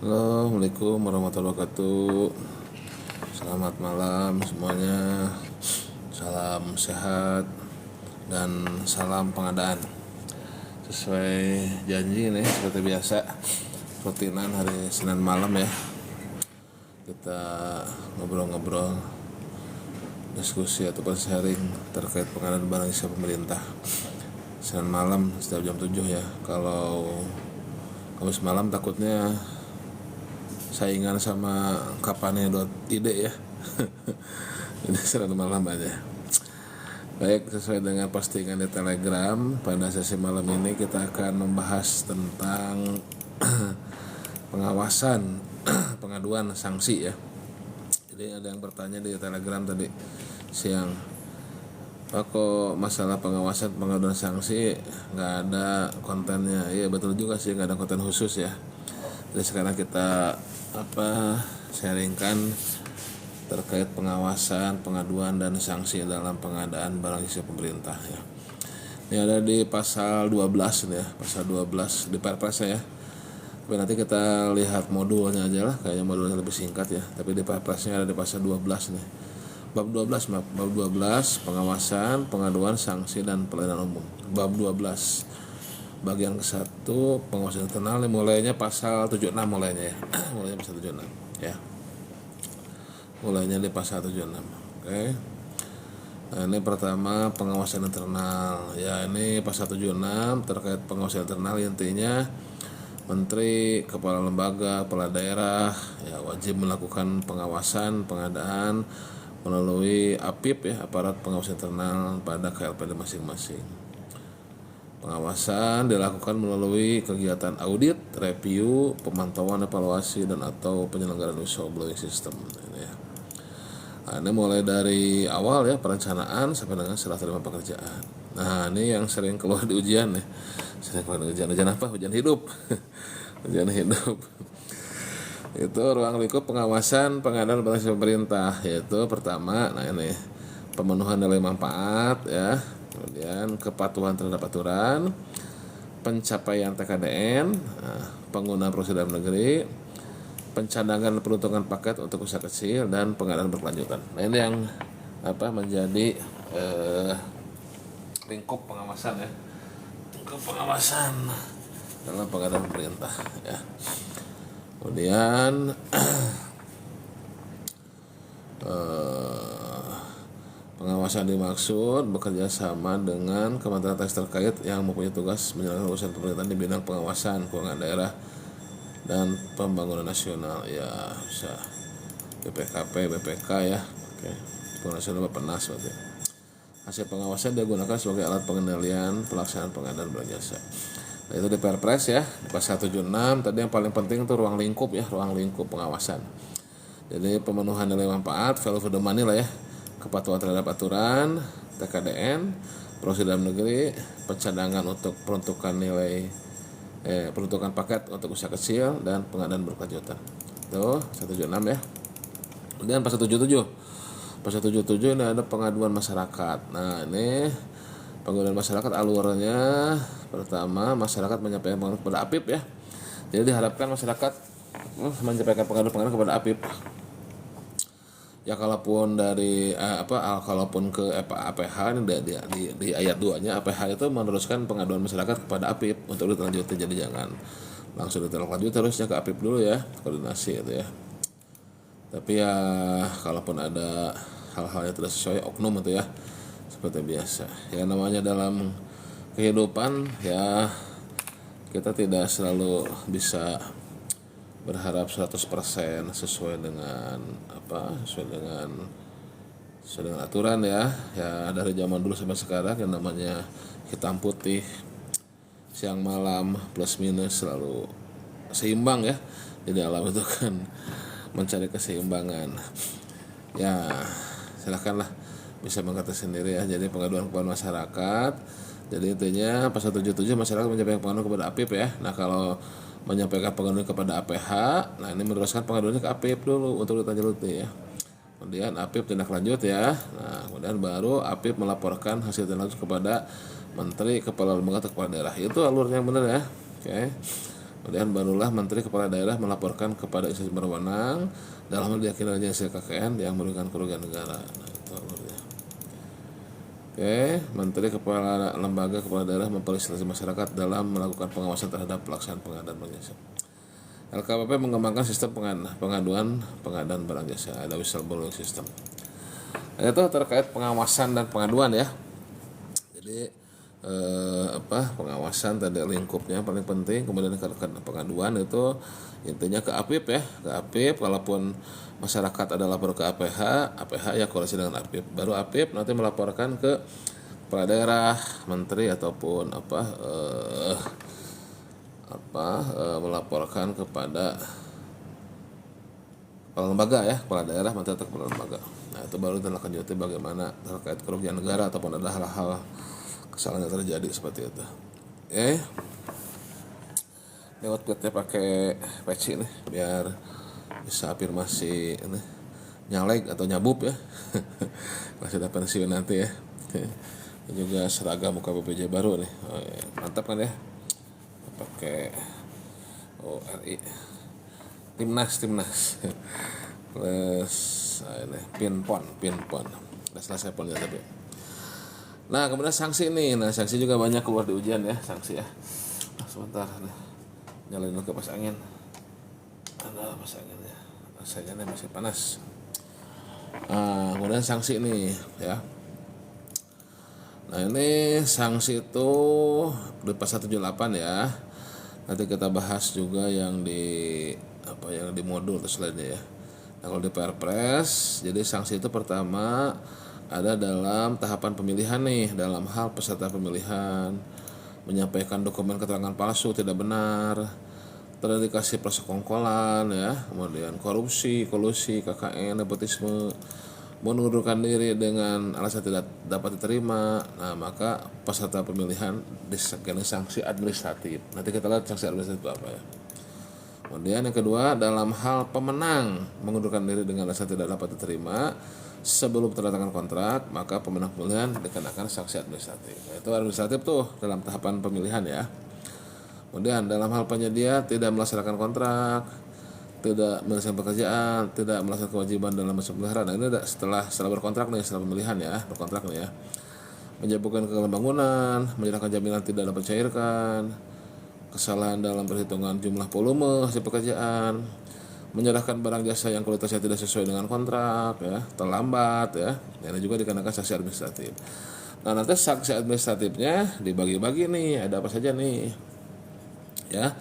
Halo, Assalamualaikum warahmatullahi wabarakatuh. Selamat malam semuanya. Salam sehat dan salam pengadaan. Sesuai janji nih, seperti biasa, rutinan hari Senin malam ya. Kita ngobrol-ngobrol, diskusi ataupun sharing terkait pengadaan barang jasa pemerintah. Senin malam setiap jam 7 ya. Kalau Kamis malam takutnya saingan sama kapannya.id ya. Ini Senin malam aja. Baik, sesuai dengan postingan di Telegram, pada sesi malam ini kita akan membahas tentang pengawasan pengaduan sanksi ya. Jadi ada yang bertanya di Telegram tadi siang, Pak, kok masalah pengawasan pengaduan sanksi nggak ada kontennya? Iya betul juga sih, nggak ada konten khusus ya. Jadi sekarang kita sharingkan terkait pengawasan, pengaduan dan sanksi dalam pengadaan barang jasa pemerintah ya. Ini ada di pasal 12 nih ya, pasal 12 di Perpres ya. Tapi nanti kita lihat modulnya aja lah, kayaknya modulnya lebih singkat ya. Tapi di Perpresnya ada di pasal 12 nih. Bab 12 pengawasan, pengaduan, sanksi dan pelayanan umum. Bab 12 bagian ke-1 pengawasan internal, mulainya pasal 76 mulainya ya. Mulainya pasal 76 ya. Mulainya di pasal 76. Oke. Nah, ini pertama pengawasan internal. Ya, ini pasal 76 terkait pengawasan internal, intinya menteri, kepala lembaga, kepala daerah ya wajib melakukan pengawasan pengadaan melalui APIP ya, aparat pengawas internal pada KLPD masing-masing. Pengawasan dilakukan melalui kegiatan audit, review, pemantauan, evaluasi dan atau penyelenggaraan whistleblowing system ini ya. Nah, ini mulai dari awal ya, perencanaan sampai dengan serah terima pekerjaan. Nah, ini yang sering keluar di ujian ya. Sering keluar di ujian apa? Ujian hidup. Ujian hidup. Itu ruang lingkup pengawasan pengadaan barang jasa pemerintah, yaitu pertama, nah ini pemenuhan nilai manfaat ya, kemudian kepatuhan terhadap aturan, pencapaian TKDN, penggunaan prosedur dalam negeri, pencadangan peruntukan paket untuk usaha kecil dan pengadaan berkelanjutan. Nah, ini yang menjadi lingkup pengawasan ya, lingkup pengawasan dalam pengadaan pemerintah ya. Kemudian pengawasan dimaksud bekerja sama dengan kementerian terkait yang mempunyai tugas menjalankan urusan pemerintahan di bidang pengawasan keuangan daerah dan pembangunan nasional ya, bisa BPKP, BPK ya. Oke. Pembangunan nasional Bappenas berarti. Hasil pengawasan digunakan sebagai alat pengendalian pelaksanaan pengadaan barang jasa. Nah, itu di Perpres ya, di pasal 76. Tadi yang paling penting itu ruang lingkup ya, ruang lingkup pengawasan. Jadi pemenuhan nilai manfaat, value for the money lah ya, kepatuhan terhadap aturan, TKDN, prosedur dalam negeri, pencadangan untuk peruntukan nilai peruntukan paket untuk usaha kecil dan pengadaan berkelanjutan. Tuh, 176 ya. Kemudian pasal 77. Pasal 77 ini ada pengaduan masyarakat. Nah, ini pengaduan masyarakat alurnya pertama, masyarakat menyampaikan pengaduan kepada APIP ya. Jadi diharapkan masyarakat menyampaikan pengaduan kepada APIP. Ya kalaupun dari kalaupun ke APH ini di ayat 2-nya, APH itu meneruskan pengaduan masyarakat kepada APIP untuk ditindaklanjuti. Jadi jangan langsung ditindaklanjuti, terusnya ke APIP dulu ya, koordinasi itu ya. Tapi ya kalaupun ada hal-hal yang tidak sesuai oknum itu ya, seperti biasa. Ya namanya dalam kehidupan ya, kita tidak selalu bisa berharap 100% sesuai dengan sesuai dengan aturan ya. Ya dari zaman dulu sampai sekarang yang namanya hitam putih, siang malam, plus minus selalu seimbang ya. Jadi alam itu kan mencari keseimbangan. Ya silakanlah bisa mengerti sendiri ya. Jadi pengaduan kepada masyarakat. Jadi intinya pasal 77 masyarakat menyampaikan pengaduan kepada APIP ya. Nah kalau menyampaikan pengaduan kepada APH, nah ini meneruskan pengaduannya ke APIP dulu untuk ditindaklanjuti ya. Kemudian APIP tindak lanjut ya. Nah kemudian baru APIP melaporkan hasil tindak lanjut kepada menteri, kepala lembaga atau kepala daerah. Itu alurnya yang benar ya. Oke. Kemudian barulah Menteri Kepala Daerah melaporkan kepada instansi berwenang dalam hal diyakinkan hasil KKN yang merugikan kerugian negara. Nah, itu alurnya. Oke, Menteri Kepala Lembaga Kepala Daerah memfasilitasi masyarakat dalam melakukan pengawasan terhadap pelaksanaan pengadaan barang jasa. LKPP mengembangkan sistem pengadaan barang jasa, ada whistleblowing system. Itu terkait pengawasan dan pengaduan ya. Jadi pengawasan tadi lingkupnya paling penting, kemudian pengaduan itu intinya ke APIP ya, ke APIP. Kalaupun masyarakat ada lapor ke APH ya koordinasi dengan APIP, baru APIP nanti melaporkan ke kepala daerah, menteri ataupun melaporkan kepada kepala lembaga ya, kepala daerah, menteri atau kepala lembaga. Nah itu baru tindakan bagaimana terkait kerugian negara ataupun ada hal-hal kesalahan yang terjadi seperti itu. Oke. Lewat PT pakai peci nih biar bisa afirmasi ini nyaleg atau nyabup ya. Kalau sudah pensiun nanti ya. Ini juga seragam muka BPJ baru nih. Oh, ya. Mantap kan ya? Pakai ORI. Timnas. Plus ini pinpon. Udah selesai ponnya tapi. Nah kemudian sanksi nih, sanksi juga banyak keluar di ujian ya, sanksi ya. Sebentar nih, nyalain ke kipas angin. Ada kipas anginnya, rasanya masih panas. Kemudian sanksi nih ya. Nah ini sanksi itu di pasal 78 ya. Nanti kita bahas juga yang di modul atau selainnya ya. Nah kalau di Perpres, jadi sanksi itu pertama ada dalam tahapan pemilihan nih, dalam hal peserta pemilihan menyampaikan dokumen keterangan palsu tidak benar, terindikasi persekongkolan ya, kemudian korupsi, kolusi, KKN, nepotisme, mengundurkan diri dengan alasan tidak dapat diterima. Nah maka peserta pemilihan dikenai sanksi administratif. Nanti kita lihat sanksi administratif itu apa ya. Kemudian yang kedua, dalam hal pemenang mengundurkan diri dengan alasan tidak dapat diterima sebelum tanda kontrak, maka pemenang pemilihan dikenakan sanksi administratif. Itu administratif tuh dalam tahapan pemilihan ya. Kemudian dalam hal penyedia tidak melaksanakan kontrak, tidak menyelesaikan pekerjaan, tidak melaksanakan kewajiban dalam masa pemeliharaan. Nah, ini setelah berkontrak nih, setelah pemilihan ya, berkontrak nih ya. Menjatuhkan kegagalan bangunan, menyerahkan jaminan tidak dapat cairkan, kesalahan dalam perhitungan jumlah volume hasil pekerjaan, menyerahkan barang jasa yang kualitasnya tidak sesuai dengan kontrak ya, terlambat ya. Ini juga dikenakan sanksi administratif. Nah nanti sanksi administratifnya dibagi-bagi nih, ada apa saja nih ya.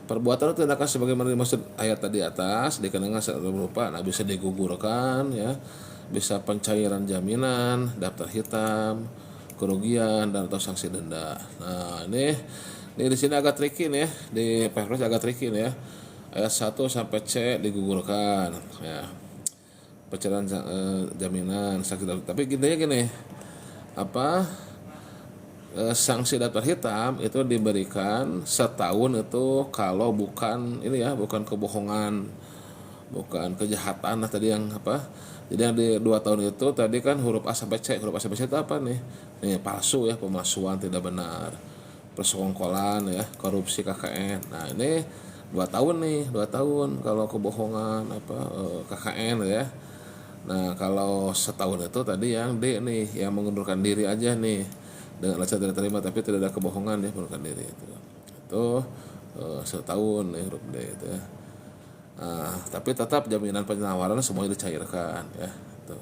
Perbuatan atau tindakan sebagaimana dimaksud ayat tadi atas dikenakan sanksi berupa, nah bisa digugurkan ya, bisa pencairan jaminan, daftar hitam, kerugian dan atau sanksi denda. Nah ini di sini agak tricky nih ya, di Perpres agak tricky nih ya. Ayat 1 sampai C digugurkan ya, pencairan jaminan sanksi daftar. Tapi gini sanksi daftar hitam itu diberikan setahun itu kalau bukan ini ya, bukan kebohongan, bukan kejahatan. Nah tadi yang jadi yang di 2 tahun itu tadi kan huruf A sampai C. Huruf A sampai C itu apa nih? Nih palsu ya, pemalsuan tidak benar, persekongkolan ya, korupsi, KKN. Nah ini 2 tahun nih, 2 tahun kalau kebohongan KKN ya. Nah kalau setahun itu tadi yang D nih, yang mengundurkan diri aja nih dengan alasan tidak terima tapi tidak ada kebohongan ya, mengundurkan diri itu setahun nih huruf D itu ya. Nah, tapi tetap jaminan penawaran semuanya dicairkan ya itu.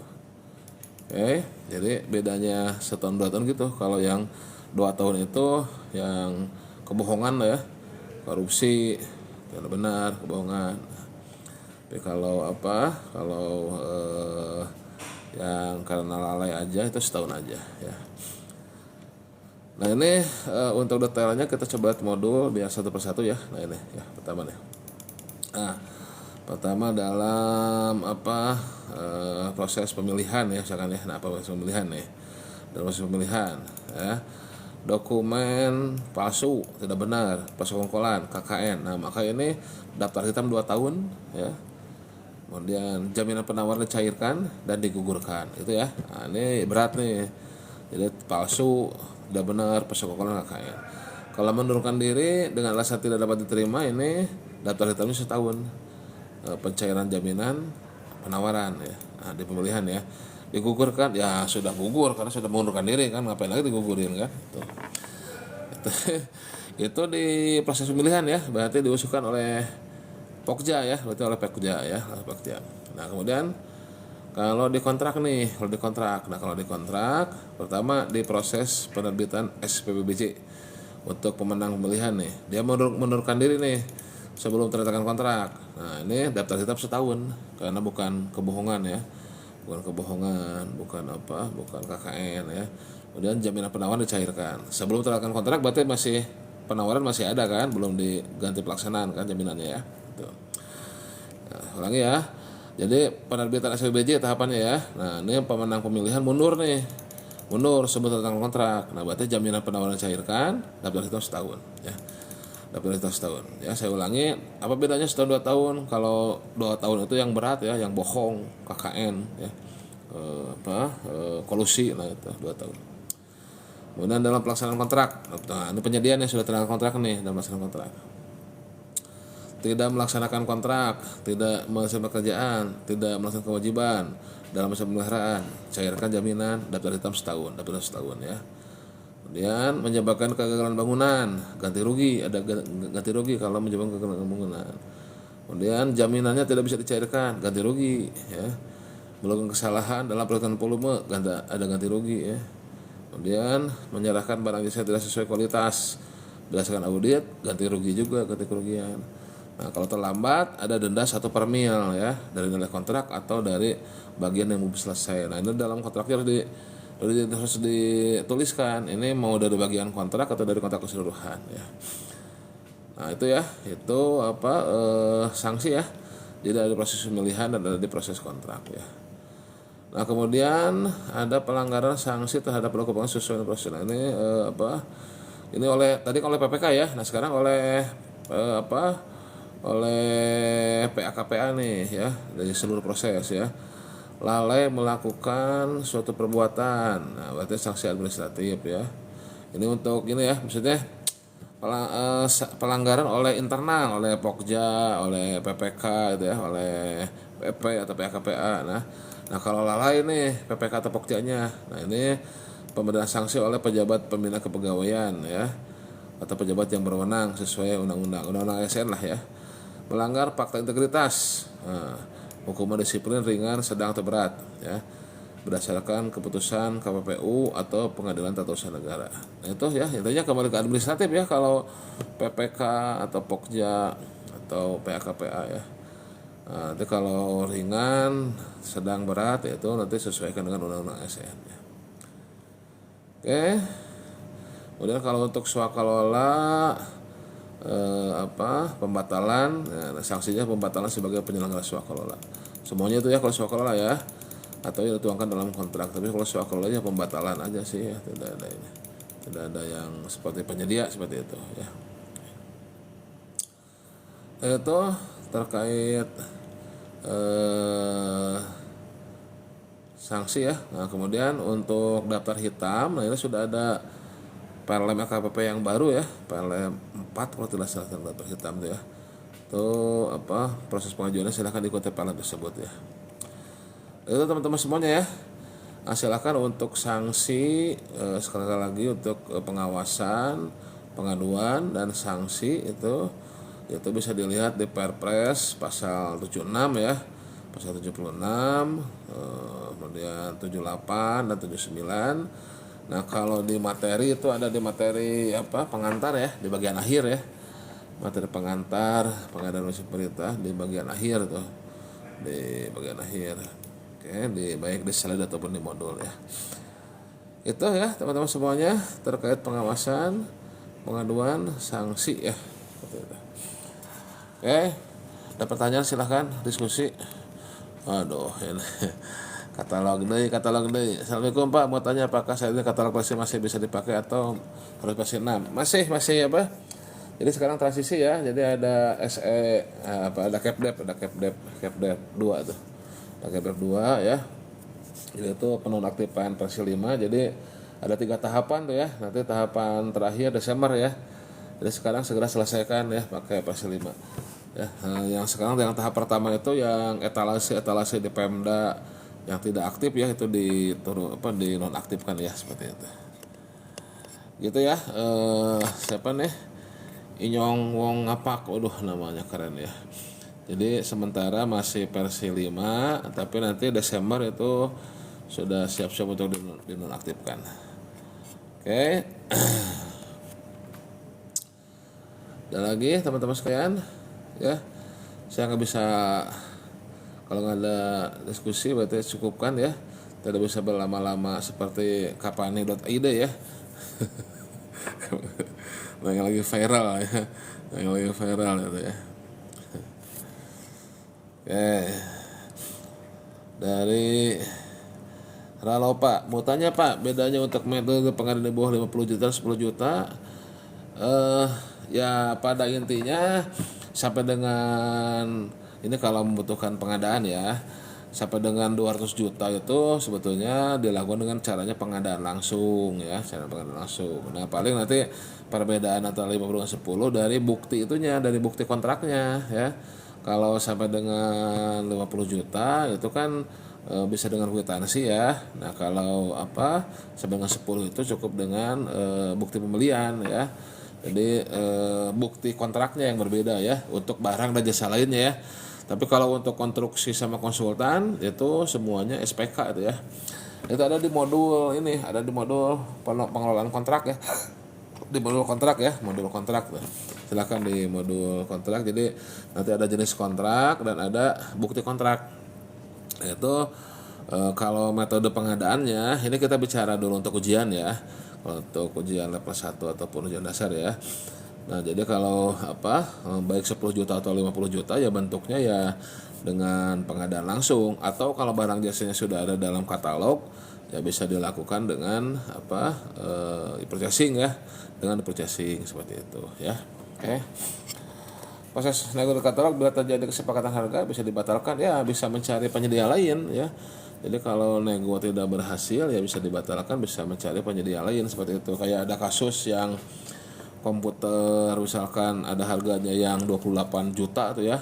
Oke, jadi bedanya setahun 2 tahun gitu. Kalau yang 2 tahun itu yang kebohongan ya, korupsi tidak benar, kebohongan. Tapi kalau yang karena lalai aja itu setahun aja ya. Nah ini untuk detailnya kita coba modul biar satu persatu ya. Nah ini ya pertama nih. Nah pertama dalam proses pemilihan ya misalkan ya. Nah proses pemilihan nih, dalam proses pemilihan ya, dokumen palsu tidak benar, persekongkolan, KKN. Nah maka ini daftar hitam 2 tahun ya. Kemudian jaminan penawaran dicairkan dan digugurkan itu ya. Nah ini berat nih, jadi palsu tidak benar, persekongkolan, KKN. Kalau mengundurkan diri dengan alasan tidak dapat diterima, ini daftar hitamnya setahun. Pencairan jaminan penawaran ya. Nah, di pemilihan ya. Digugurkan ya sudah gugur karena sudah mengundurkan diri kan, ngapain lagi digugurin kan. Tuh. Itu di proses pemilihan ya, berarti diusulkan oleh Pokja ya, berarti oleh Pokja ya, Pokja. Nah, kemudian kalau di kontrak nih, kalau di kontrak pertama di proses penerbitan SPPBJ untuk pemenang pemilihan nih, dia mundurkan diri nih sebelum tanda kontrak. Nah, ini daftar tetap setahun karena bukan kebohongan ya, bukan KKN ya. Kemudian jaminan penawaran dicairkan sebelum tanda kontrak, berarti masih penawaran masih ada kan, belum diganti pelaksanaan kan jaminannya ya. Tuh. Nah, ulangi ya. Jadi penerbitan SPBJ tahapannya ya. Nah, ini pemenang pemilihan mundur sebelum tanda kontrak. Nah, berarti jaminan penawaran dicairkan, daftar hitam setahun ya. Daftar hitam setahun ya. Saya ulangi, apa bedanya setahun 2 tahun? Kalau 2 tahun itu yang berat ya, yang bohong, KKN ya. Kolusi, nah itu 2 tahun. Kemudian dalam pelaksanaan kontrak, nah ini penyediaan yang sudah tanda kontrak nih dalam pelaksanaan kontrak. Tidak melaksanakan kontrak, tidak melaksanakan pekerjaan, tidak melaksanakan kewajiban dalam masa pemeliharaan, cairkan jaminan daftar hitam setahun ya. Kemudian menyebabkan kegagalan bangunan, ganti rugi, ada ganti rugi kalau menyebabkan kegagalan bangunan. Kemudian jaminannya tidak bisa dicairkan, ganti rugi ya. Melakukan kesalahan dalam perhitungan volume, ada ganti rugi ya. Kemudian menyerahkan barang jasa tidak sesuai kualitas berdasarkan audit, ganti rugi juga, ganti kerugian. Nah, kalau terlambat ada denda 1 per mil ya, dari nilai kontrak atau dari bagian yang belum selesai. Nah, ini dalam kontraknya harus dituliskan ini mau dari bagian kontrak atau dari kontrak keseluruhan ya. Nah, itu ya, itu sanksi ya. Jadi ada proses pemilihan dan ada di proses kontrak ya. Nah, kemudian ada pelanggaran sanksi terhadap pelaku pengawas sesuai dengan proses. Nah, ini ini tadi oleh PPK ya. Nah, sekarang oleh oleh PAKPA nih ya, dari seluruh proses ya. Lalai melakukan suatu perbuatan. Nah, berarti sanksi administratif ya. Ini untuk ini ya, maksudnya pelanggaran oleh internal, oleh Pokja, oleh PPK gitu ya, oleh PP atau PAKPA. Nah, kalau lalai nih PPK atau Pokjanya, nah ini pemberian sanksi oleh pejabat pembina kepegawaian ya, atau pejabat yang berwenang sesuai undang-undang ASN lah ya. Melanggar fakta integritas, hukuman disiplin ringan, sedang atau berat ya, berdasarkan keputusan KPPU atau Pengadilan Tata Usaha Negara. Nah, itu ya intinya kembali ke administratif ya kalau PPK atau Pokja atau PAKPA ya. Nah, nanti kalau ringan, sedang, berat itu nanti sesuaikan dengan undang-undang ASN ya. Oke. Kemudian kalau untuk swakalola pembatalan, ya, sanksinya pembatalan sebagai penyelenggara swakalola. Semuanya itu ya kalau swakalola ya, atau yang dituangkan dalam kontrak. Tapi kalau swakalola ya pembatalan aja sih ya, tidak ada yang seperti penyedia seperti itu ya. Itu terkait sanksi ya. Nah, kemudian untuk daftar hitam, nah ini sudah ada PLM LKPP yang baru ya, PLM 4 kalau tidak salah daftar hitam itu ya. Itu proses pengajuannya silahkan diikuti PLM tersebut ya. Itu teman-teman semuanya ya. Nah, silahkan untuk sanksi sekali lagi untuk pengawasan, pengaduan dan sanksi itu bisa dilihat di Perpres pasal 76 ya, pasal 76, kemudian 78 dan 79. Nah, kalau di materi itu ada di materi pengantar ya, di bagian akhir ya, materi pengantar pengadaan perintah di bagian akhir tuh, di bagian akhir. Oke, baik di slide ataupun di modul ya. Itu ya teman-teman semuanya terkait pengawasan, pengaduan, sanksi ya. Oke, ada pertanyaan silahkan diskusi. Aduh, ini katalog deh. Assalamualaikum Pak, mau tanya apakah saat ini katalog versi masih bisa dipakai atau harus versi 6? Masih apa? Jadi sekarang transisi ya. Jadi ada SE ada CapDev 2 tuh. Ada CapDev 2 ya. Jadi itu penonaktifan versi 5. Jadi ada 3 tahapan tuh ya. Nanti tahapan terakhir Desember ya. Jadi sekarang segera selesaikan ya pakai versi 5 ya. Yang sekarang yang tahap pertama itu yang etalase di Pemda yang tidak aktif ya, itu di nonaktifkan ya, seperti itu gitu ya. Siapa nih, Inyong Wong Ngapak, waduh namanya keren ya. Jadi sementara masih versi 5, tapi nanti Desember itu sudah siap-siap untuk dinonaktifkan. Oke. Dan lagi teman-teman sekalian ya, saya nggak bisa, kalau nggak ada diskusi berarti cukupkan ya, tidak bisa berlama-lama seperti kapani.id ya. yang lagi viral ya, yang lagi viral itu ya. Oke, dari Ralo Pak, mau tanya Pak, bedanya untuk metode pengadaan di bawah 50 juta 10 juta. Ya pada intinya sampai dengan ini kalau membutuhkan pengadaan ya, sampai dengan 200 juta itu sebetulnya dilakukan dengan caranya pengadaan langsung ya, cara pengadaan langsung. Nah paling nanti perbedaan antara 50 dan 10 dari bukti itunya, dari bukti kontraknya ya. Kalau sampai dengan 50 juta itu kan bisa dengan kwitansi ya. Nah kalau sampai dengan 10 itu cukup dengan bukti pembelian ya. Jadi bukti kontraknya yang berbeda ya untuk barang dan jasa lainnya ya. Tapi kalau untuk konstruksi sama konsultan itu semuanya SPK itu ya. Itu ada di modul ini, ada di modul pengelolaan kontrak ya. Di modul kontrak ya, modul kontrak tuh. Silakan di modul kontrak. Jadi nanti ada jenis kontrak dan ada bukti kontrak. Itu kalau metode pengadaannya ini kita bicara dulu untuk ujian ya. Untuk ujian level 1 ataupun ujian dasar ya. Nah, jadi kalau baik 10 juta atau 50 juta ya bentuknya ya dengan pengadaan langsung, atau kalau barang jasanya sudah ada dalam katalog ya bisa dilakukan dengan purchasing ya, dengan purchasing seperti itu ya. Oke. Proses nego katalog bila terjadi kesepakatan harga bisa dibatalkan ya, bisa mencari penyedia lain ya. Jadi kalau nego tidak berhasil ya bisa dibatalkan, bisa mencari penyedia lain seperti itu. Kayak ada kasus yang komputer misalkan ada harganya yang 28 juta tuh ya.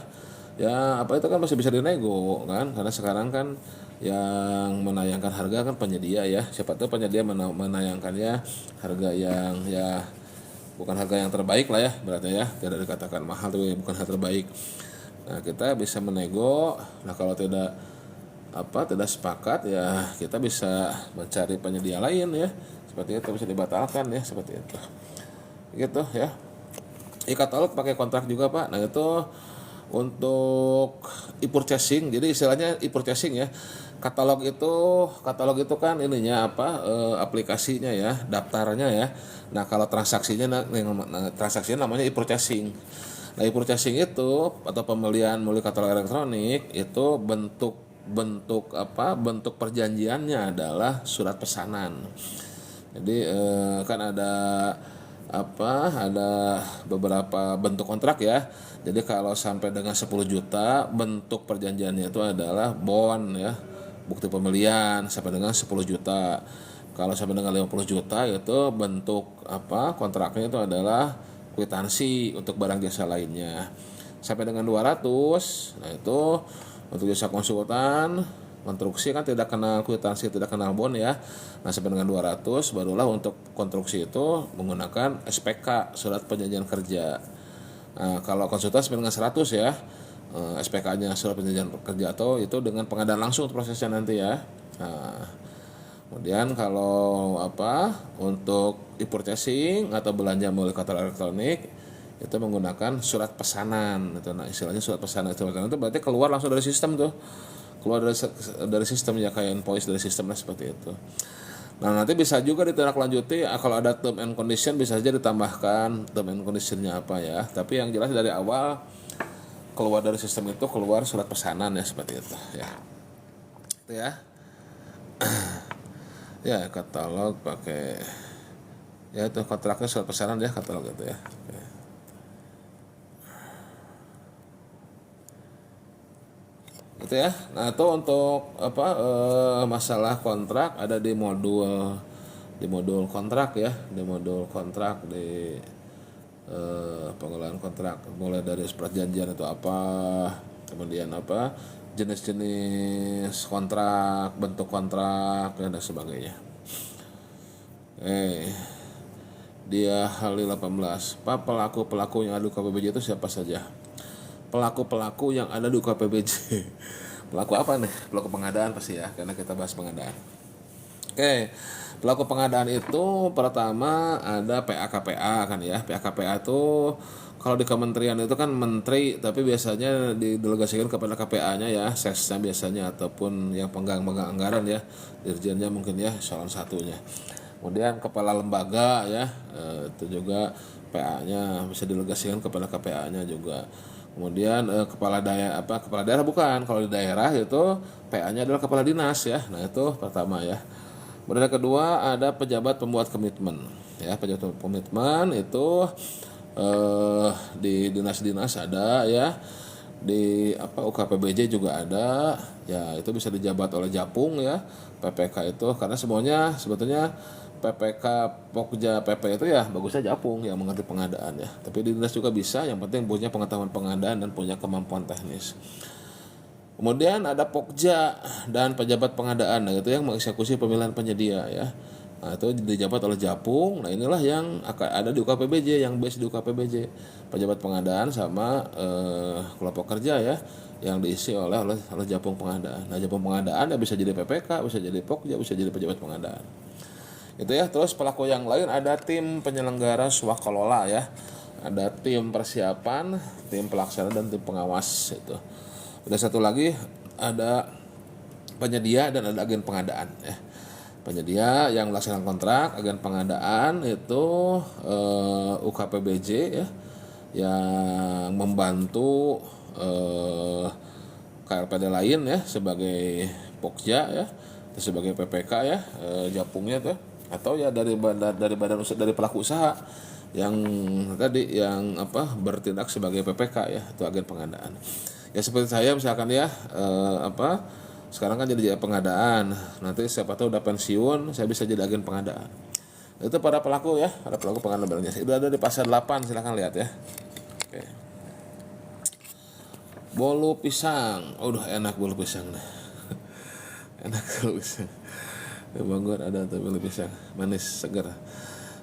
Ya itu kan masih bisa dinego kan, karena sekarang kan yang menayangkan harga kan penyedia ya. Siapa tahu penyedia menayangkannya harga yang ya bukan harga yang terbaik lah ya, berarti ya tidak dikatakan mahal tapi bukan harga terbaik. Nah, kita bisa menego. Nah, kalau tidak sepakat ya kita bisa mencari penyedia lain ya, seperti itu, bisa dibatalkan ya, seperti itu gitu ya. Katalog pakai kontrak juga Pak. Nah itu untuk e-purchasing, jadi istilahnya e-purchasing ya. Katalog itu kan ininya aplikasinya ya, daftarnya ya. Nah kalau transaksinya namanya e-purchasing. Nah e-purchasing itu atau pembelian melalui katalog elektronik itu bentuk perjanjiannya adalah surat pesanan. Jadi kan ada beberapa bentuk kontrak ya. Jadi kalau sampai dengan 10 juta bentuk perjanjiannya itu adalah bond ya, bukti pembelian sampai dengan 10 juta. Kalau sampai dengan 50 juta itu bentuk kontraknya itu adalah kwitansi untuk barang jasa lainnya. Sampai dengan 200, nah itu untuk jasa konsultan, konstruksi kan tidak kenal kwitansi, tidak kenal bond ya. Nah sampai dengan 200 barulah untuk konstruksi itu menggunakan SPK, surat perjanjian kerja. Nah kalau konsultan sampai dengan 100 ya, SPK-nya surat perjanjian kerja atau itu dengan pengadaan langsung prosesnya nanti ya. Nah, kemudian kalau untuk e-purchasing atau belanja melalui katalog elektronik itu menggunakan surat pesanan itu. Nah istilahnya surat pesanan itu berarti keluar langsung dari sistem tuh, keluar dari sistem ya, kayak invoice dari sistemnya seperti itu. Nah nanti bisa juga ditindaklanjuti kalau ada term and condition, bisa saja ditambahkan term and conditionnya apa ya. Tapi yang jelas dari awal keluar dari sistem itu keluar surat pesanan ya, seperti itu ya. Itu ya. Ya katalog pakai ya itu kontraknya surat pesanan ya, katalog itu ya. Oke. Gitu ya. Nah itu untuk masalah kontrak ada di modul kontrak ya, di modul kontrak di pengelolaan kontrak, mulai dari perjanjian itu apa, kemudian apa jenis-jenis kontrak, bentuk kontrak dan sebagainya. Dia hal 18. Pelaku-pelaku yang ada di UKPBJ itu siapa saja? Pelaku-pelaku yang ada di UKPBJ. Pelaku apa nih? Pelaku pengadaan pasti ya, karena kita bahas pengadaan. Pelaku pengadaan itu pertama ada PAKPA kan ya. PAKPA itu kalau di kementerian itu kan menteri, tapi biasanya didelegasikan kepada KPA-nya ya, sesnya biasanya, ataupun yang pegang-pegang anggaran ya, dirjennya mungkin ya, salah satunya. Kemudian kepala lembaga ya, itu juga PA-nya bisa delegasikan kepada KPA-nya juga. Kemudian kepala daerah bukan, kalau di daerah itu PA-nya adalah kepala dinas ya. Nah itu pertama ya. Kemudian yang kedua ada pejabat pembuat komitmen ya. Pejabat komitmen itu di dinas-dinas ada ya, di UKPBJ juga ada ya, itu bisa dijabat oleh Japung ya, PPK itu, karena semuanya sebetulnya PPK, Pokja, PP itu ya bagusnya Japung yang mengerti pengadaan ya, tapi di dinas juga bisa, yang penting punya pengetahuan pengadaan dan punya kemampuan teknis. Kemudian ada Pokja dan pejabat pengadaan, nah itu yang mengeksekusi pemilihan penyedia ya. Nah itu dijabat oleh Japung. Nah inilah yang akan ada di UKPBJ, yang base di UKPBJ, pejabat pengadaan sama kelompok kerja ya, yang diisi oleh Japung pengadaan. Nah Japung pengadaan ya bisa jadi PPK, bisa jadi Pokja, bisa jadi pejabat pengadaan. Itu ya. Terus pelaku yang lain ada tim penyelenggara swakelola ya, ada tim persiapan, tim pelaksana, dan tim pengawas itu. Ada satu lagi, ada penyedia dan ada agen pengadaan ya. Penyedia yang melaksanakan kontrak, agen pengadaan itu UKPBJ ya, yang membantu KLPD lain ya sebagai Pokja ya, atau sebagai PPK ya, Japungnya tuh, atau ya dari badan usaha, dari pelaku usaha yang tadi yang bertindak sebagai PPK ya, itu agen pengadaan. Ya seperti saya misalkan ya sekarang kan jadi pengadaan, nanti siapa tahu udah pensiun, saya bisa jadi agen pengadaan. Itu para pelaku ya, para pelaku pengadaan barangnya. Itu ada di pasal 8, silahkan lihat ya. Oke. Bolu pisang, enak bolu pisang nih. Enak bolu pisang. Di Bogor ada tuh bolu pisang, manis, segar.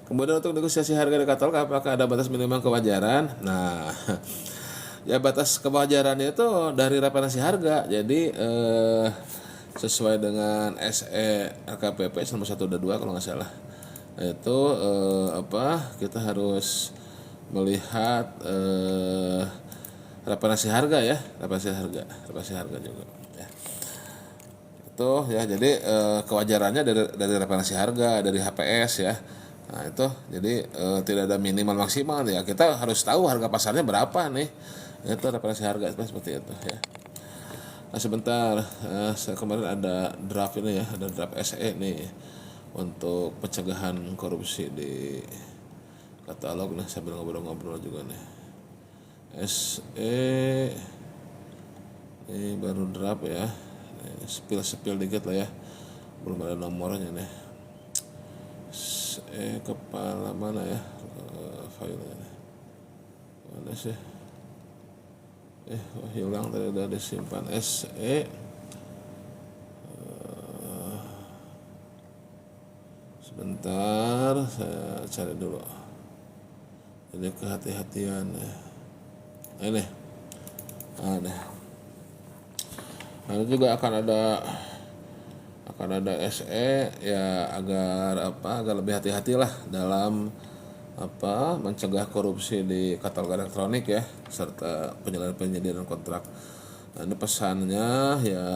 Kemudian untuk negosiasi harga di katalog, apakah ada batas minimal kewajaran? Nah, ya batas kewajarannya itu dari referensi harga. Jadi sesuai dengan SE RKPP nomor 1/2 kalau nggak salah. Itu kita harus melihat referensi harga ya, referensi harga juga ya. Itu ya, jadi kewajarannya dari referensi harga, dari HPS ya. Nah itu jadi tidak ada minimal maksimal ya, kita harus tahu harga pasarnya berapa nih, itu referensi harga seperti itu ya. Nah sebentar, kemarin ada draft ini ya, ada draft SE nih untuk pencegahan korupsi di katalog nih, sambil ngobrol-ngobrol juga nih. SE ini baru draft ya, spill dikit lah ya, belum ada nomornya nih. Kepala mana ya filenya nih, mana sih, hilang tadi, udah disimpan. SE sebentar saya cari dulu, ini kehati-hatian ya. Ini ada juga akan ada SE ya, agar lebih hati-hatilah dalam mencegah korupsi di katalog elektronik ya, serta penyediaan kontrak. Nah, ini pesannya ya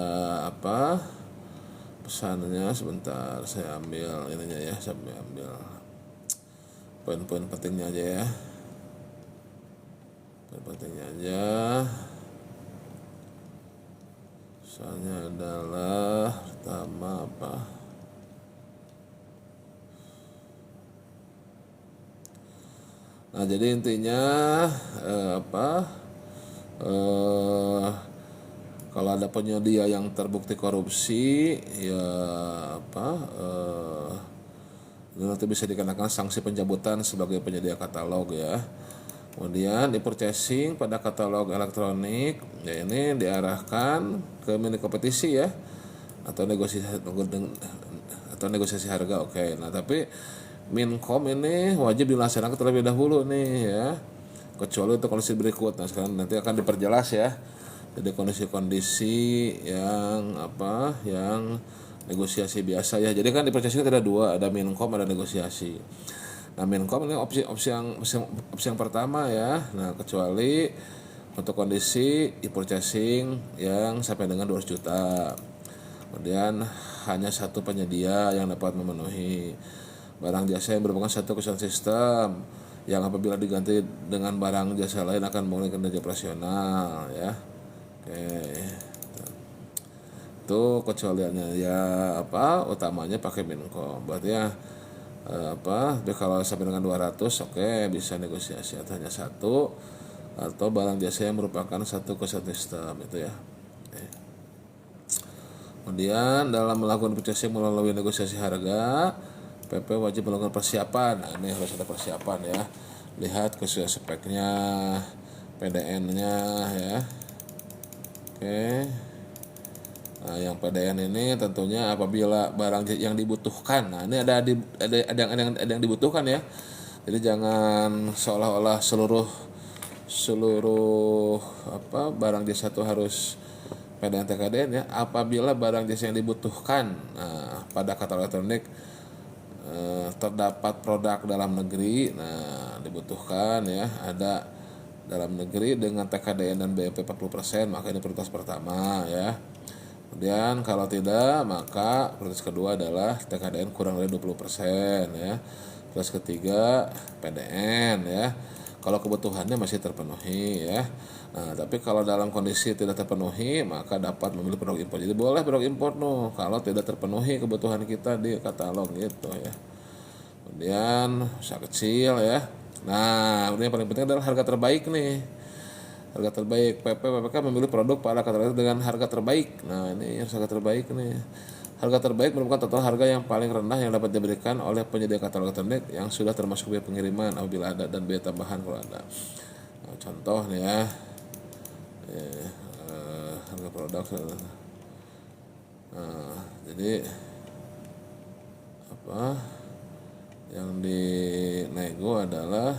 pesannya sebentar saya ambil ininya ya, sampai ambil poin-poin pentingnya aja ya. Pesannya adalah pertama nah jadi intinya kalau ada penyedia yang terbukti korupsi ya nanti bisa dikenakan sanksi pencabutan sebagai penyedia katalog ya. Kemudian di purchasing pada katalog elektronik, ya ini diarahkan ke mini kompetisi ya, atau negosiasi harga. Oke. Nah, tapi Minkom ini wajib dilaksanakan terlebih dahulu nih ya, kecuali untuk kondisi berikut. Nah, sekarang nanti akan diperjelas ya. Jadi kondisi-kondisi yang negosiasi biasa ya. Jadi kan di purchasing ada dua, ada Minkom, ada negosiasi. Nah, Minkom ini opsi yang pertama ya. Nah, kecuali untuk kondisi e-purchasing yang sampai dengan 200 juta. Kemudian hanya satu penyedia yang dapat memenuhi barang jasa yang merupakan satu kesatuan sistem yang apabila diganti dengan barang jasa lain akan memiliki kinerja operasional ya. Oke. Itu kecualiannya ya, utamanya pakai Minkom. Berarti ya kalau sampai dengan 200 oke, bisa negosiasi atau hanya satu atau barang jasa yang merupakan satu kesatuan sistem itu ya. Oke. Kemudian dalam melakukan purchasing melalui negosiasi harga, PP wajib melakukan persiapan. Nah, ini harus ada persiapan ya. Lihat kesesuaian speknya, PDN-nya ya. Oke. Nah, yang PDN ini tentunya apabila barang yang dibutuhkan. Nah, ini ada yang dibutuhkan ya. Jadi jangan seolah-olah seluruh barang jasa itu harus PDN TKDN ya. Apabila barang jasa yang dibutuhkan, nah, pada katalog elektronik terdapat produk dalam negeri, nah dibutuhkan ya, ada dalam negeri dengan TKDN dan BEP 40%, maka ini prioritas pertama ya. Kemudian kalau tidak, maka prioritas kedua adalah TKDN kurang dari 20% ya. Terus ketiga PDN ya, kalau kebutuhannya masih terpenuhi ya. Nah, tapi kalau dalam kondisi tidak terpenuhi, maka dapat memilih produk impor. Jadi boleh produk impor kalau tidak terpenuhi kebutuhan kita di katalog gitu ya. Kemudian usaha kecil ya. Nah, kemudian yang paling penting adalah harga terbaik nih. Harga terbaik, PPK memilih produk pada katalog dengan harga terbaik. Nah, ini harga terbaik nih. Harga terbaik merupakan total harga yang paling rendah yang dapat diberikan oleh penyedia katalog elektronik yang sudah termasuk biaya pengiriman apabila ada dan biaya tambahan kalau ada. Nah, contoh nih ya, harga produk. Nah, jadi yang dinego adalah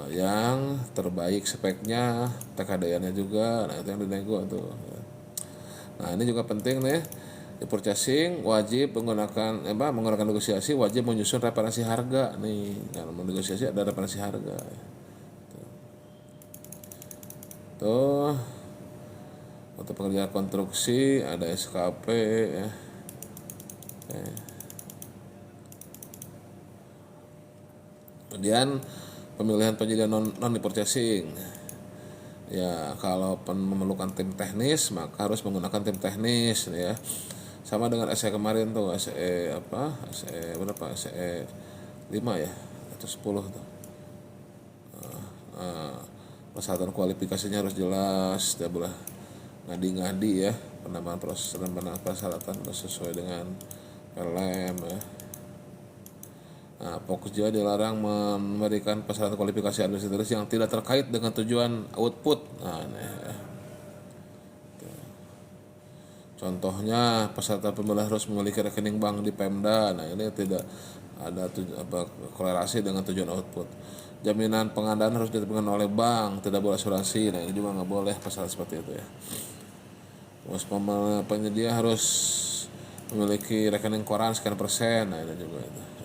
yang terbaik speknya, TKDN-nya juga. Nah, itu yang dinego tuh. Nah, ini juga penting nih. Di purchasing wajib menggunakan negosiasi, wajib menyusun referensi harga nih. Kalau negosiasi ada referensi harga. Tuh. Untuk pekerjaan konstruksi ada SKP ya. Kemudian pemilihan penyedia non di purchasing ya, kalau memerlukan tim teknis maka harus menggunakan tim teknis ya, sama dengan SE kemarin tuh, SE berapa, SE 5 ya atau 10 tuh. Persyaratan kualifikasinya harus jelas, tidak boleh ngadi-ngadi ya, penambahan persyaratan sesuai dengan LM ya. Nah, fokus juga dilarang memberikan persyaratan kualifikasi administratif yang tidak terkait dengan tujuan output. Nah, ini ya. Contohnya peserta pemilihan harus memiliki rekening bank di Pemda. Nah, ini tidak ada korelasi dengan tujuan output. Jaminan pengadaan harus ditentukan oleh bank, tidak boleh asuransi. Nah, ini juga nggak boleh pasal seperti itu ya. Terus penyedia harus memiliki rekening koran sekian persen. Nah, ini juga itu.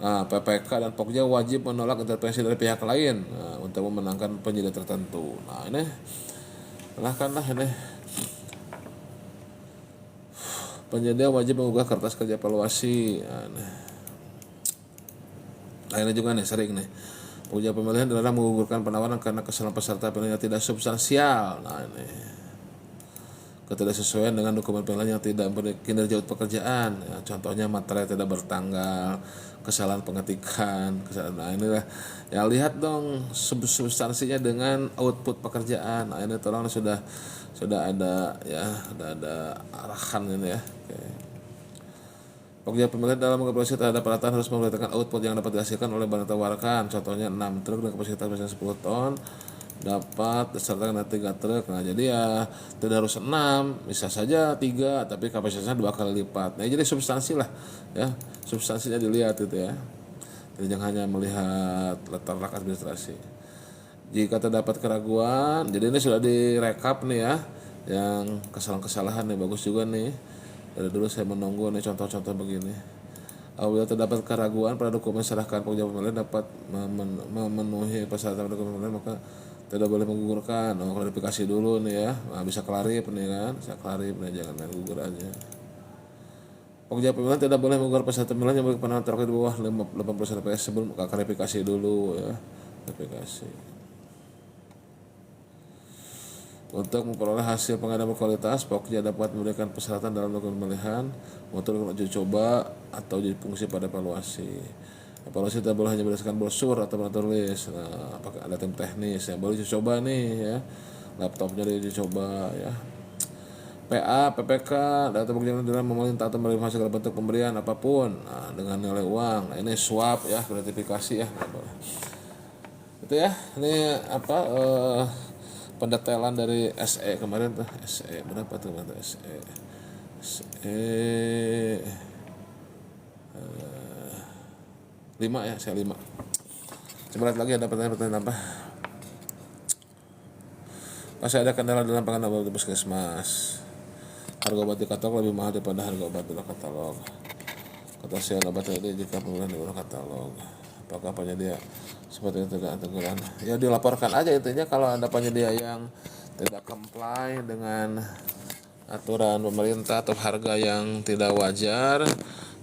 Nah, PPK dan Pokja wajib menolak intervensi dari pihak lain untuk memenangkan penyedia tertentu. Nah, ini silahkanlah ini. Penyedia wajib mengunggah kertas kerja evaluasi. Nah, ini juga nih sering nih. Pokja pemilihan dilarang menggugurkan penawaran karena kesalahan peserta pemilihan tidak substansial. Nah, ini ketidaksesuaian dengan dokumen pemilihan yang tidak kinerja pekerjaan ya, contohnya materai tidak bertanggal, kesalahan pengetikan, kesalahan. Nah, inilah ya, lihat dong substansinya dengan output pekerjaan. Nah, ini tolong sudah ada ya, sudah ada arahan ini ya. Oke. Pokja pemilihan dalam mengoperasi terhadap peralatan harus memperhatikan output yang dapat dihasilkan oleh barang ditawarkan. Contohnya 6 truk dengan kapasitas biasanya 10 ton dapat disertakan dengan 3 truk. Nah jadi ya tidak harus 6, bisa saja 3 tapi kapasitasnya 2 kali lipat. Nah jadi substansi lah ya, substansinya dilihat itu ya. Jadi jangan hanya melihat letak administrasi. Jika terdapat keraguan, jadi ini sudah direkap nih ya, yang kesalahan-kesalahan nih bagus juga nih. Dari dulu saya menunggu nih contoh-contoh begini. Apabila terdapat keraguan pada dokumen serahkan pokja pemilihan dapat memenuhi persyaratan dokumen pemilihan maka tidak boleh menggugurkan. Klarifikasi dulu nih ya. Nah, bisa klarif nih kan, bisa klarif nih, jangan main gugur aja. Pokja pemilihan tidak boleh menggugur persyaratan pemilihan yang memiliki pandangan terakhir di bawah 80% PS sebelum klarifikasi dulu ya. Klarifikasi. Untuk memperoleh hasil pengadaan berkualitas, Pokja dapat memberikan persyaratan dalam dokumen pemilihan untuk uji coba atau uji fungsi pada evaluasi. Evaluasi tidak boleh hanya berdasarkan brosur atau tertulis. Nah, apakah ada tim teknis yang boleh uji coba nih ya, laptopnya diuji coba ya. PA, PPK, data pengujian dalam memerintah atau menerima hasil dalam bentuk pemberian apapun, nah, dengan nilai uang. Nah, ini swap ya, gratifikasi ya, itu ya. Ini apa? Pendetailan dari SE kemarin tuh, SE berapa tuh mata SE 5 ya, saya 5. Coba lihat lagi ada pertanyaan apa. Masih ada kendala dalam pengadaan obat di puskesmas. Harga obat di katalog lebih mahal daripada harga obat di katalog. Ketersediaan obat ini jika pembelian di luar katalog. Apakah penyedia seperti itu tidak teguran? Ya dilaporkan aja intinya kalau ada penyedia yang tidak comply dengan aturan pemerintah atau harga yang tidak wajar,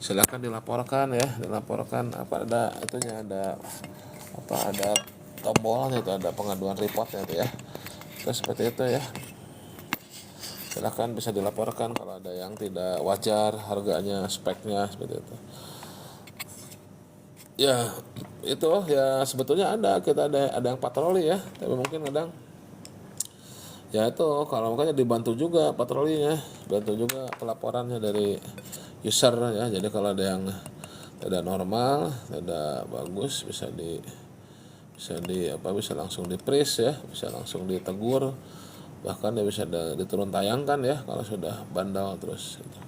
silakan dilaporkan ya, dilaporkan. Apa ada itunya, ada apa, ada tombolnya itu, ada pengaduan reportnya itu ya. Terus seperti itu ya. Silakan bisa dilaporkan kalau ada yang tidak wajar harganya, speknya seperti itu. Ya itu ya sebetulnya kita ada yang patroli ya, tapi mungkin kadang ya itu kalau makanya dibantu juga patrolinya, bantu juga pelaporannya dari user ya. Jadi kalau ada yang tidak normal, tidak bagus, bisa langsung di freeze ya, bisa langsung ditegur, bahkan ya bisa diturun tayangkan ya kalau sudah bandel terus gitu.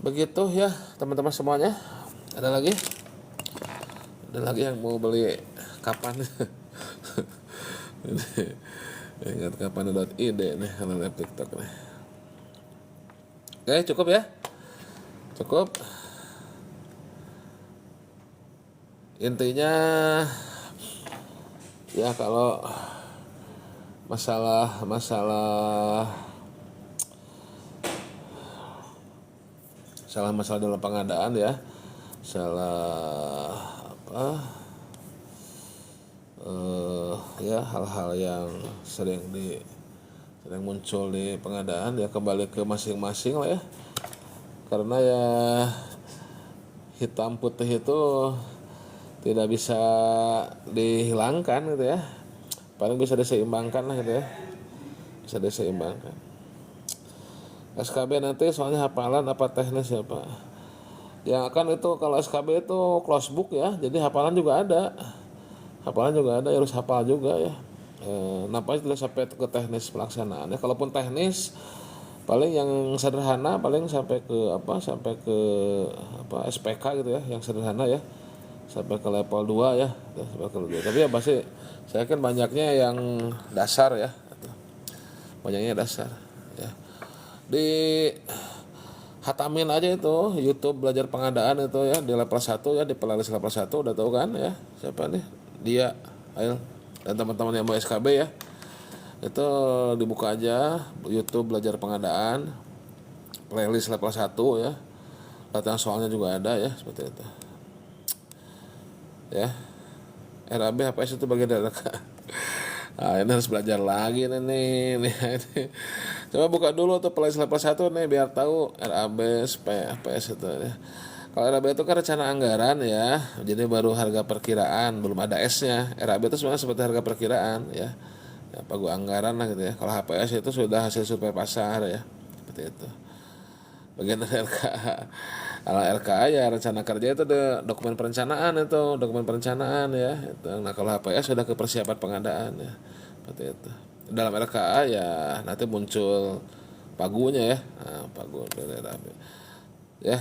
Begitu ya teman-teman semuanya. Ada lagi yang mau beli kapan? Ingat kapan.id nih kalau live TikTok nih. Oke, cukup ya. Cukup. Intinya ya kalau masalah dalam pengadaan ya, ya hal-hal yang sering muncul di pengadaan ya kembali ke masing-masing lah ya, karena ya hitam putih itu tidak bisa dihilangkan gitu ya, paling bisa diseimbangkan lah gitu ya, bisa diseimbangkan. SKB nanti soalnya hafalan apa teknis ya Pak? Ya kan itu kalau SKB itu close book ya, jadi hafalan juga ada, harus hafal juga ya. Nampaknya tidak sampai ke teknis pelaksanaannya. Kalaupun teknis paling yang sederhana paling sampai ke SPK gitu ya, yang sederhana ya, sampai ke level 2 ya, sampai ke level 2. Tapi ya pasti saya kan banyaknya yang dasar ya, banyaknya dasar ya. Di hatamin aja itu YouTube belajar pengadaan itu ya, di level 1 ya, di playlist level 1 udah tahu kan ya siapa nih dia, Ail dan teman-teman yang mau SKB ya, itu dibuka aja YouTube belajar pengadaan playlist level 1 ya, latihan soalnya juga ada ya, seperti itu ya. RAB HPS itu bagian dari nah, ini harus belajar lagi nih. Coba buka dulu tuh playlist level 1 nih biar tahu RAB HPS itu ya. Kalau RAB itu kan rencana anggaran ya, jadi baru harga perkiraan, belum ada S-nya. RAB itu sebenarnya seperti harga perkiraan ya, pagu anggaran lah gitu ya. Kalau HPS itu sudah hasil survei pasar ya, seperti itu. bagian dari RKA. Kalau RKA ya rencana kerja itu dokumen perencanaan, itu dokumen perencanaan ya itu. Nah kalau HPS sudah ke persiapan pengadaan ya, seperti itu. Dalam RKA ya nanti muncul pagunya ya, nah, pagu ya.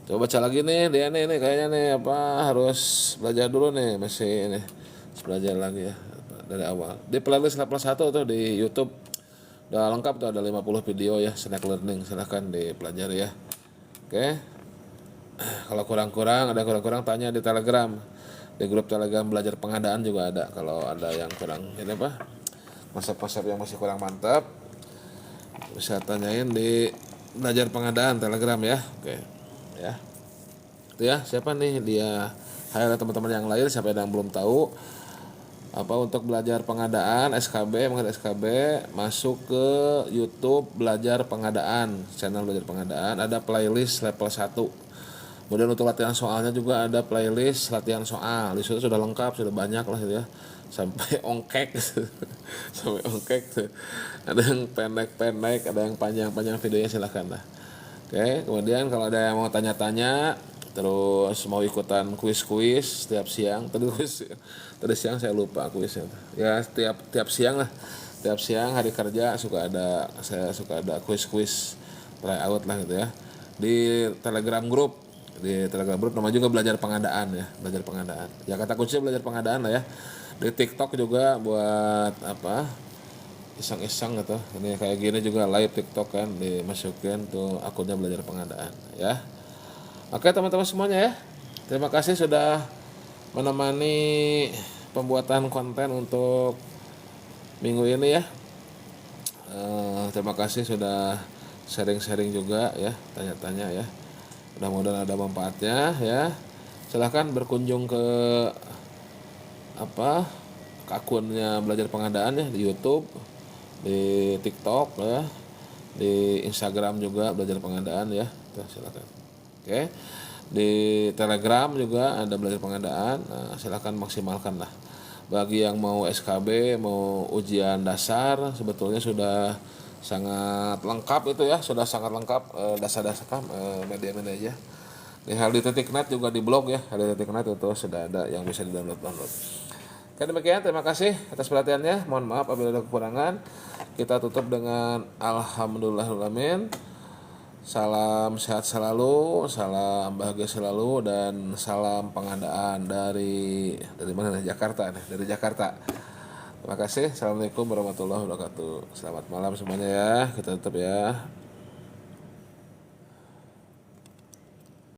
Coba baca lagi nih dia nih kayaknya nih apa harus belajar dulu nih, masih ini harus belajar lagi ya dari awal. Di playlist level 1 tuh di YouTube udah lengkap tuh, ada 50 video ya Snack Learning, silahkan dipelajari ya. Oke. Kalau kurang-kurang tanya di Telegram. Di grup Telegram belajar pengadaan juga ada. Kalau ada yang kurang ini apa? Konsep-konsep yang masih kurang mantap bisa tanyain di belajar pengadaan Telegram ya. Oke. Ya. Itu ya, siapa nih dia? Hai teman-teman yang lain, siapa yang belum tahu apa untuk belajar pengadaan SKB, mengenai SKB masuk ke YouTube belajar pengadaan, channel belajar pengadaan, ada playlist level 1. Kemudian untuk latihan soalnya juga ada playlist latihan soal. Di situ sudah lengkap, sudah banyak lah gitu ya. Sampai ongkek. Sampai ongkek tuh. Ada yang pendek-pendek, ada yang panjang-panjang videonya, silahkan lah. Oke, kemudian kalau ada yang mau tanya-tanya, terus mau ikutan kuis-kuis setiap siang, tadi siang saya lupa kuisnya. Ya tiap siang lah. Tiap siang hari kerja saya suka ada kuis-kuis tryout lah gitu ya. Di Telegram grup nama juga belajar pengadaan ya, belajar pengadaan. Ya kata kunci belajar pengadaan lah ya. Di TikTok juga buat apa? Iseng-iseng gitu. Ini kayak gini juga live TikTok kan dimasukin tuh akunnya belajar pengadaan ya. Oke teman-teman semuanya ya. Terima kasih sudah menemani pembuatan konten untuk minggu ini ya. Terima kasih sudah sharing-sharing juga ya, tanya-tanya ya. Mudah-mudahan ada manfaatnya ya. Silahkan berkunjung ke apa ke akunnya belajar pengadaan ya di YouTube, di TikTok ya, di Instagram juga belajar pengadaan ya. Tuh, silakan. Oke. Di Telegram juga ada belajar pengadaan. Nah, silakan maksimalkan lah. Bagi yang mau SKB, mau ujian dasar sebetulnya sudah sangat lengkap itu ya, sudah sangat lengkap dasar-dasar media-media. Di Haldi.net juga di blog ya, Haldi.net itu sudah ada yang bisa di-download. Oke demikian, terima kasih atas perhatiannya. Mohon maaf apabila ada kekurangan. Kita tutup dengan alhamdulillahirrahmanirrahim. Salam sehat selalu, salam bahagia selalu, dan salam pengadaan dari mana? Jakarta nih, dari Jakarta. Terima kasih. Assalamualaikum warahmatullahi wabarakatuh. Selamat malam semuanya ya. Kita tutup ya.